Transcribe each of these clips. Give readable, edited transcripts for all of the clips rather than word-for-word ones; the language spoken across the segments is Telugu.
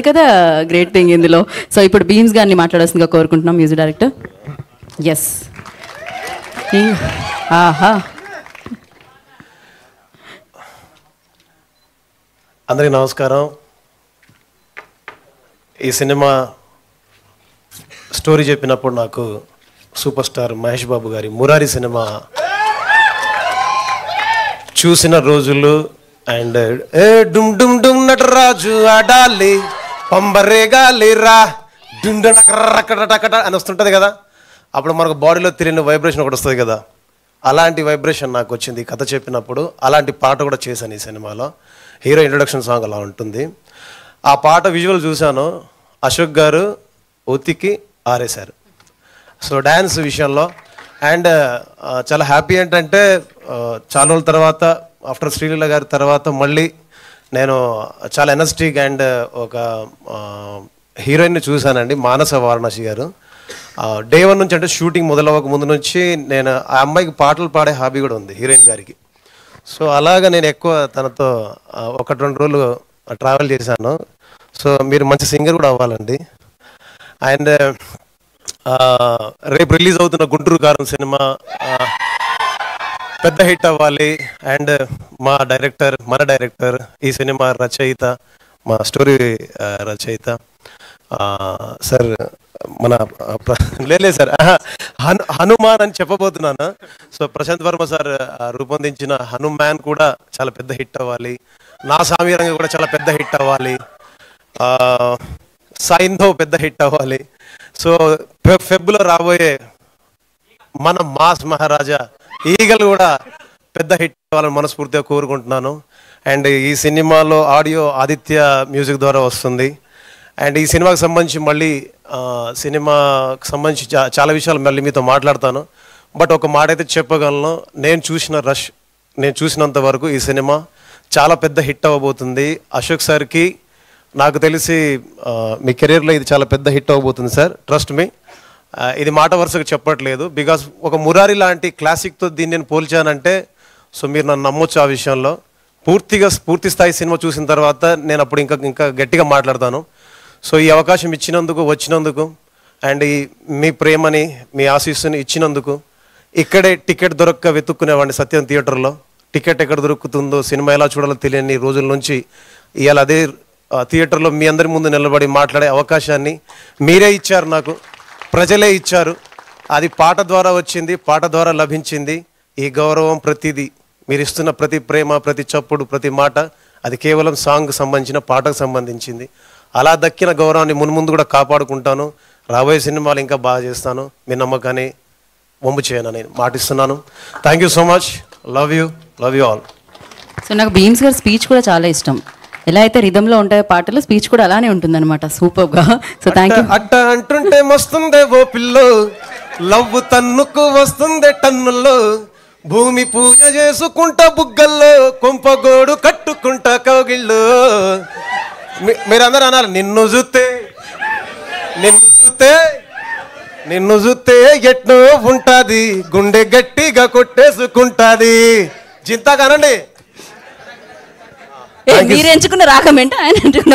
కదా గ్రేట్ థింగ్ ఇందులో. సో ఇప్పుడు బీమ్స్ గారిని మాట్లాడాల్సిందిగా కోరుకుంటున్నాం, మ్యూజిక్ డైరెక్టర్. ఎస్. ఆహా. అందరికీ నమస్కారం. ఈ సినిమా స్టోరీ చెప్పినప్పుడు నాకు సూపర్ స్టార్ మహేష్ బాబు గారి మురారి సినిమా చూసిన రోజులు అండ్ ఏ డుమ్ డుమ్ డుమ్ నటరాజు ఆడాలి పంబరేగాలి రా డుండకట అని వస్తుంటుంది కదా, అప్పుడు మనకు బాడీలో తెలియని వైబ్రేషన్ ఒకటి వస్తుంది కదా, అలాంటి వైబ్రేషన్ నాకు వచ్చింది కథ చెప్పినప్పుడు. అలాంటి పాట కూడా చేశాను ఈ సినిమాలో. హీరో ఇంట్రొడక్షన్ సాంగ్ అలా ఉంటుంది. ఆ పాట విజువల్ చూశాను, అశోక్ గారు ఒత్తికి ఆరేశారు. సో డ్యాన్స్ విషయంలో అండ్ చాలా హ్యాపీ ఏంటంటే చాలా రోజుల తర్వాత ఆఫ్టర్ శ్రీలీల గారి తర్వాత మళ్ళీ నేను చాలా ఎనర్జెటిక్ అండ్ ఒక హీరోయిన్ని చూశానండి, మానస వారణాసి గారు. డే 1 నుంచి అంటే షూటింగ్ మొదలవ్వక ముందు నుంచి నేను ఆ అమ్మాయికి పాటలు పాడే హాబీ కూడా ఉంది హీరోయిన్ గారికి. సో అలాగా నేను ఎక్కువ తనతో 1-2 రోజులు ట్రావెల్ చేశాను. సో మీరు మంచి సింగర్ కూడా అవ్వాలండి. అండ్ రేపు రిలీజ్ అవుతున్న గుంటూరు కారం సినిమా పెద్ద హిట్ అవ్వాలి. అండ్ మన డైరెక్టర్ ఈ సినిమా రచయిత, మా స్టోరీ రచయిత సార్ మన లేదు సార్ హనుమాన్ అని చెప్పబోతున్నాను. సో ప్రశాంత్ వర్మ సార్ రూపొందించిన హనుమాన్ కూడా చాలా పెద్ద హిట్ అవ్వాలి. నా సామీరంగా కూడా చాలా పెద్ద హిట్ అవ్వాలి. సైంధవ్ పెద్ద హిట్ అవ్వాలి. సో ఫెబ్లో రాబోయే మన మాస్ మహారాజా ఈగల్ కూడా పెద్ద హిట్ అవ్వాలని మనస్ఫూర్తిగా కోరుకుంటున్నాను. అండ్ ఈ సినిమాలో ఆడియో ఆదిత్య మ్యూజిక్ ద్వారా వస్తుంది. అండ్ ఈ సినిమాకి సంబంధించి మళ్ళీ సినిమాకి సంబంధించి చాలా విషయాలు మళ్ళీ మీతో మాట్లాడతాను. బట్ ఒక మాట అయితే చెప్పగలను, నేను చూసినంత వరకు ఈ సినిమా చాలా పెద్ద హిట్ అవ్వబోతుంది. అశోక్ సార్కి నాకు తెలిసి మీ కెరీర్లో ఇది చాలా పెద్ద హిట్ అవ్వబోతుంది సార్, ట్రస్ట్ మీ. ఇది మాట వరుసగా చెప్పట్లేదు, బికాస్ ఒక మురారి లాంటి క్లాసిక్తో దీన్ని నేను పోల్చానంటే సో మీరు నన్ను నమ్మొచ్చు ఆ విషయంలో. పూర్తి స్థాయి సినిమా చూసిన తర్వాత నేను అప్పుడు ఇంకా గట్టిగా మాట్లాడతాను. సో ఈ అవకాశం వచ్చినందుకు అండ్ మీ ప్రేమని మీ ఆశీస్సుని ఇచ్చినందుకు, ఇక్కడే టికెట్ దొరక్క వెతుక్కునేవాడిని సత్యం థియేటర్లో. టికెట్ ఎక్కడ దొరుకుతుందో, సినిమా ఎలా చూడాలో తెలియని రోజుల నుంచి ఇవాళ అదే థియేటర్లో మీ అందరి ముందు నిలబడి మాట్లాడే అవకాశాన్ని మీరే ఇచ్చారు, నాకు ప్రజలే ఇచ్చారు. అది పాట ద్వారా వచ్చింది, పాట ద్వారా లభించింది. ఈ గౌరవం ప్రతిదీ మీరు ఇస్తున్న ప్రతి ప్రేమ, ప్రతి చప్పుడు, ప్రతి మాట అది కేవలం సాంగ్కి సంబంధించిన పాటకు సంబంధించింది. అలా దక్కిన గౌరవాన్ని మున్ముందు కూడా కాపాడుకుంటాను. రాబోయే సినిమాలు ఇంకా బాగా చేస్తాను. మీ నమ్మకాన్ని వంపు చేయనని మాటిస్తున్నాను. Thank you so much. Love you all. So నాకు బీమ్స్ గారి స్పీచ్ కూడా చాలా ఇష్టం. ఎలా అయితే రిధంలో ఉంటాయో పాటలు, స్పీచ్ కూడా అలానే ఉంటుంది అనమాట, సూపర్గా. So thank you. అట్ట అంటుంటే మస్తుందే ఓ పిల్లో, లవ్ తన్నుకు వస్తుందే టన్నుల్లో, భూమి పూజ చేసుకుంటా బుగ్గల్లో, కొంపగోడు కట్టుకుంటా కౌగిళ్ళు. మీరందరూ అనాలి, నిన్ను చూస్తే ఎట్నో ఉంటుంది, గుండె గట్టిగా కొట్టేసుకుంటుంది. చింతా కానండి. మీరు ఎంచుకున్న రాకమేంట ఆయన అంటున్న.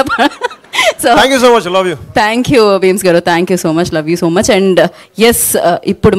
So thank you so much. Love you. Thank you Bheems గారు. Thank you so much. Love you so much. And yes, ఇప్పుడు